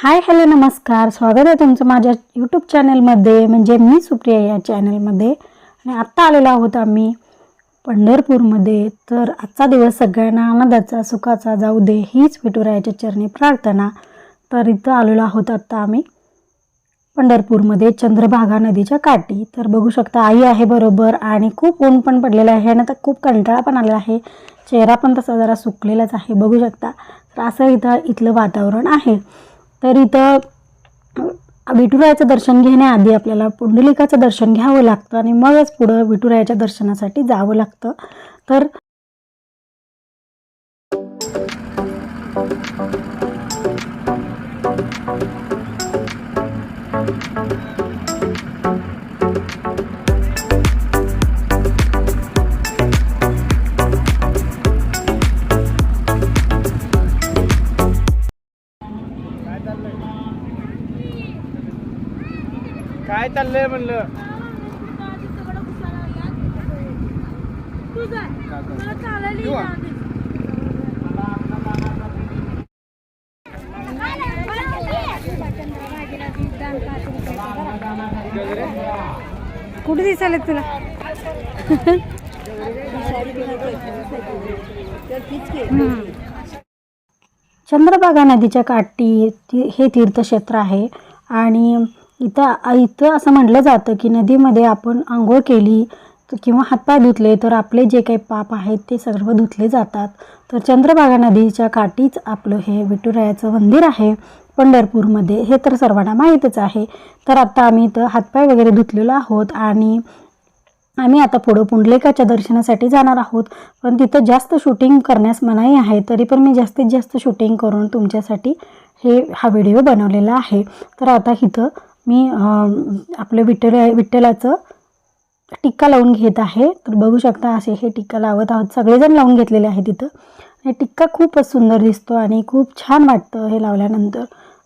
Hi hello नमस्कार, स्वागत आहे तुमचं माझ्या यूट्यूब चॅनलमध्ये, म्हणजे मी सुप्रिया या चॅनलमध्ये. आणि आत्ता आलेलो आहोत आम्ही पंढरपूरमध्ये. तर आजचा दिवस सगळ्यांना आनंदाचा सुखाचा जाऊ दे हीच विठुरायाच्या चरणी प्रार्थना. तर इथं आलेलो आहोत आत्ता आम्ही पंढरपूरमध्ये चंद्रभागा नदीच्या काठी. तर बघू शकता आई आहे बरोबर, आणि खूप ऊन पण पडलेलं आहे आणि आता खूप कंटाळा पण आलेला आहे. चेहरा पण तसा जरा सुकलेलाच आहे बघू शकता. तर असं इथलं वातावरण आहे. तर इथं विठुरायाचं दर्शन घेण्याआधी आपल्याला पुंडलिकाचं दर्शन घ्यावं लागतं आणि मगच पुढं विठुरायाच्या दर्शनासाठी जावं लागतं. तर काय चाललंय म्हणलं? कुठे दिसायला तुला? चंद्रभागा नदीच्या काठी हे तीर्थक्षेत्र आहे. आणि इथं असं म्हटलं जातं की नदीमध्ये आपण आंघोळ केली किंवा हातपाय धुतले तर आपले जे काही पाप आहेत ते सर्व धुतले जातात. तर चंद्रभागा नदीच्या काठीच आपलं हे विठुरायाचं मंदिर आहे पंढरपूरमध्ये, हे तर सर्वांना माहीतच आहे. तर आता आम्ही इथं हातपाय वगैरे धुतलेलो आहोत आणि आम्ही आता पुढं पुंडलिकाच्या दर्शनासाठी जाणार आहोत. पण तिथं जास्त शूटिंग करण्यास मनाई आहे, तरी पण मी जास्तीत जास्त शूटिंग करून तुमच्यासाठी हा व्हिडिओ बनवलेला आहे. तर आता इथं मी आपलं विठ्ठलाचं टिक्का लावून घेत आहे. तर बघू शकता असे हे टिक्का लावत आहोत, सगळेजण लावून घेतलेले आहे तिथं. हे टिक्का खूपच सुंदर दिसतो आणि खूप छान वाटतं हे लावल्यानंतर.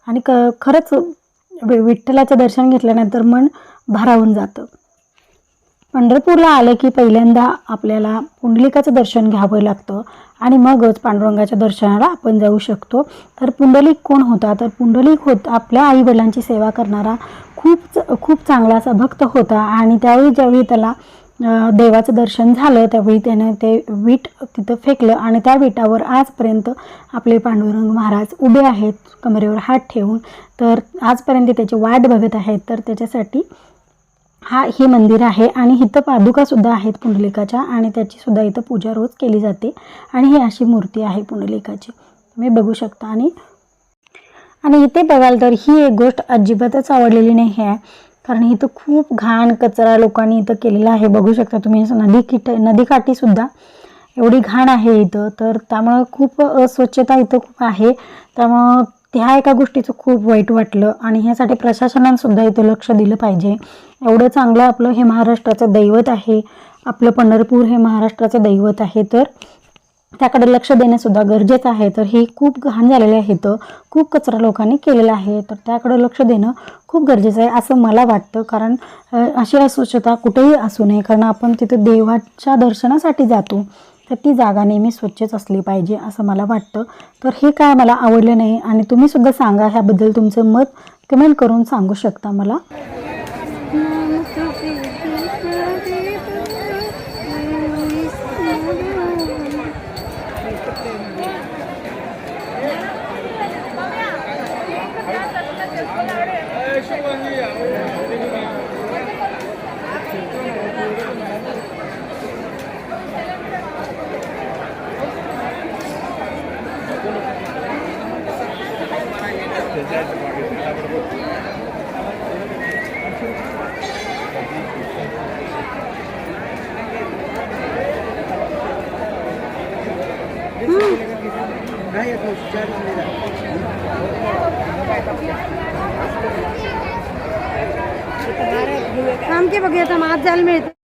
आणि खरंच विठ्ठलाचं दर्शन घेतल्यानंतर मन भारावून जातं. पंढरपूरला आलं की पहिल्यांदा आपल्याला पुंडलिकाचं दर्शन घ्यावं लागतं आणि मगच पांडुरंगाच्या दर्शनाला आपण जाऊ शकतो. तर पुंडलिक कोण होता? तर पुंडलिक आपल्या आईवडिलांची सेवा करणारा खूप चांगला असा भक्त होता. आणि ज्यावेळी त्याला देवाचं दर्शन झालं त्यावेळी त्यानं ते वीट तिथं फेकलं आणि त्या विटावर आजपर्यंत आपले पांडुरंग महाराज उभे आहेत कमरेवर हात ठेवून. तर आजपर्यंत त्याची वाट बघत आहेत. तर त्याच्यासाठी हे मंदिर आहे. आणि इथं पादुकासुद्धा आहेत पुंडलिकाच्या, आणि त्याचीसुद्धा इथं पूजा रोज केली जाते. आणि ही अशी मूर्ती आहे पुंडलिकाची, तुम्ही बघू शकता. आणि इथे बघाल तर ही एक गोष्ट अजिबातच आवडलेली नाही आहे, कारण इथं खूप घाण कचरा लोकांनी इथं केलेला आहे. बघू शकता तुम्ही नदीकाठीसुद्धा एवढी घाण आहे इथं. तर त्यामुळं खूप अस्वच्छता इथं खूप आहे. त्यामुळं ह्या एका गोष्टीचं खूप वाईट वाटलं. आणि ह्यासाठी प्रशासनानेसुद्धा इथं लक्ष दिलं पाहिजे. एवढं चांगलं आपलं हे महाराष्ट्राचं दैवत आहे, आपलं पंढरपूर हे महाराष्ट्राचं दैवत आहे. तर त्याकडे लक्ष देणंसुद्धा गरजेचं आहे. तर हे खूप घाण झालेलं आहे, इथं खूप कचरा लोकांनी केलेला आहे. तर त्याकडे लक्ष देणं खूप गरजेचं आहे असं मला वाटतं. कारण अशी अस्वच्छता कुठेही असू नये, कारण आपण तिथं देवाच्या दर्शनासाठी जातो. तर ती जागा नेहमी स्वच्छच असली पाहिजे असं मला वाटतं. तर हे काय मला आवडलं नाही. आणि तुम्हीसुद्धा सांगा, ह्याबद्दल तुमचं मत कमेंट करून सांगू शकता मला. काम के बघूया आता आज जायला मिळते.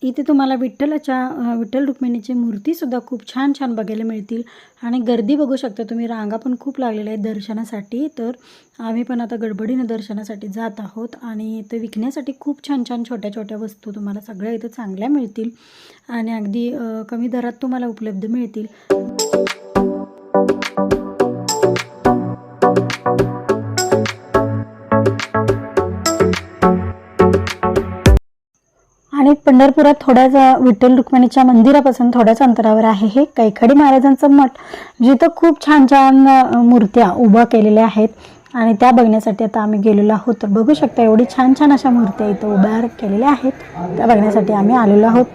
इथे तुम्हाला विठ्ठल रुक्मिणीची मूर्तीसुद्धा खूप छान छान बघायला मिळतील आणि गर्दी बघू शकता तुम्ही. रांगा पण खूप लागलेल्या आहेत दर्शनासाठी. तर आम्ही पण आता गडबडीनं दर्शनासाठी जात आहोत आणि इथं विकण्यासाठी खूप छान छान छोट्या छोट्या वस्तू तुम्हाला सगळ्या इथं चांगल्या मिळतील आणि अगदी कमी दरात तुम्हाला उपलब्ध मिळतील. आणि पंढरपुरात थोड्याच विठ्ठल रुक्मिणीच्या मंदिरापासून थोड्याच अंतरावर आहे हे कैकाडी महाराजांचं मठ, जिथं खूप छान छान मूर्त्या उभ्या केलेल्या आहेत आणि त्या बघण्यासाठी आता आम्ही गेलेलो आहोत. तर बघू शकता एवढी छान छान अशा मूर्त्या इथं उभ्या केलेल्या आहेत, त्या बघण्यासाठी आम्ही आलेलो आहोत.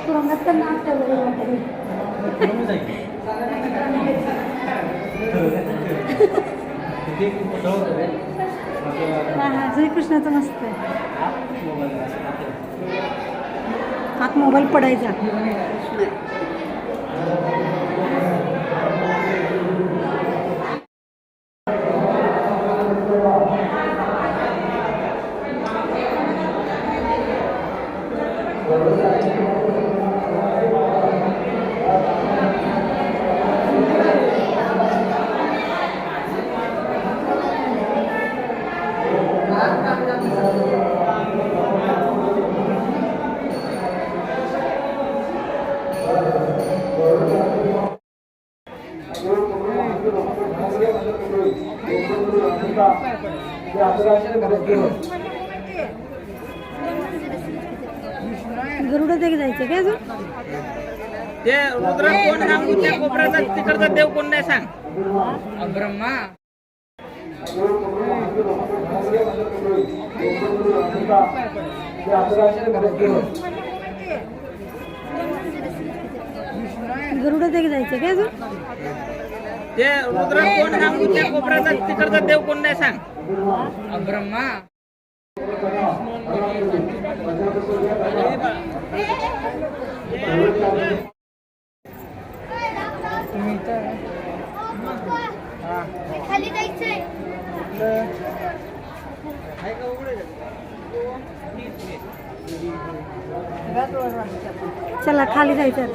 तुरुंगात तर नाक ठेवलेलं श्रीकृष्णाचं मस्त आहे. हात मोबाईल पडायचा. गरुडा देख जायचं काय अजून ते रुद्र कोण सांगू त्या कोपऱ्याचा तिकडचा देव कोण नाही सांग. ब्रह्मा गरुडा देख जायचं काय अजून ते रुद्र कोण सांगू त्या कोपऱ्याचा तिकडचा देव कोण नाही सांग. ब्रह्मा खाली जायचंय. चला खाली जायचं.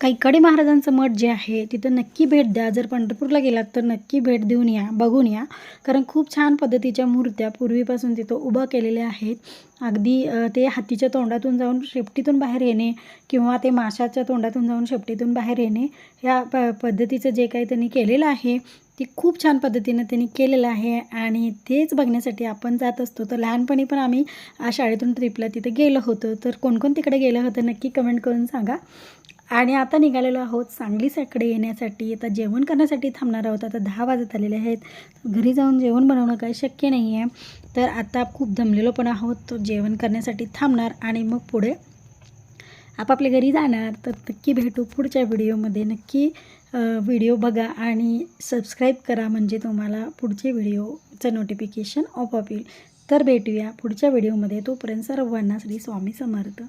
कैकाडी महाराजांचं मठ जे आहे तिथं नक्की भेट द्या. जर पंढरपूरला गेलात तर नक्की भेट देऊन या, बघून या, कारण खूप छान पद्धतीच्या मूर्त्या पूर्वीपासून तिथं उभा केलेल्या आहेत. अगदी ते हातीच्या तोंडातून जाऊन शेपटीतून बाहेर येणे किंवा ते माशाच्या तोंडातून जाऊन शेपटीतून बाहेर येणे, ह्या पद्धतीचं जे काही त्यांनी केलेलं आहे ते खूप छान पद्धतीनं त्यांनी केलेलं आहे आणि तेच बघण्यासाठी आपण जात असतो. तर लहानपणी पण आम्ही शाळेतून ट्रिपला तिथे गेलो होतो. तर कोण कोण तिकडे गेलं होतं नक्की कमेंट करून सांगा. आणि आता निघालेलो आहोत सांगलीकडे येण्यासाठी. आता जेवण करण्यासाठी थांबणार आहोत. आता 10 वाजत आलेले आहेत. घरी जाऊन जेवण बनवणं काही शक्य नाही आहे. तर आता खूप दमलेलो पण आहोत. तो जेवण करण्यासाठी थांबणार आणि मग पुढे आपापल्या घरी जाणार. तर नक्की भेटू पुढच्या व्हिडिओमध्ये. नक्की व्हिडिओ बघा आणि सबस्क्राईब करा, म्हणजे तुम्हाला पुढचे व्हिडिओचं नोटिफिकेशन आपोआप येईल. तर भेटूया पुढच्या व्हिडिओमध्ये. तोपर्यंत सर्वांना श्री स्वामी समर्थ.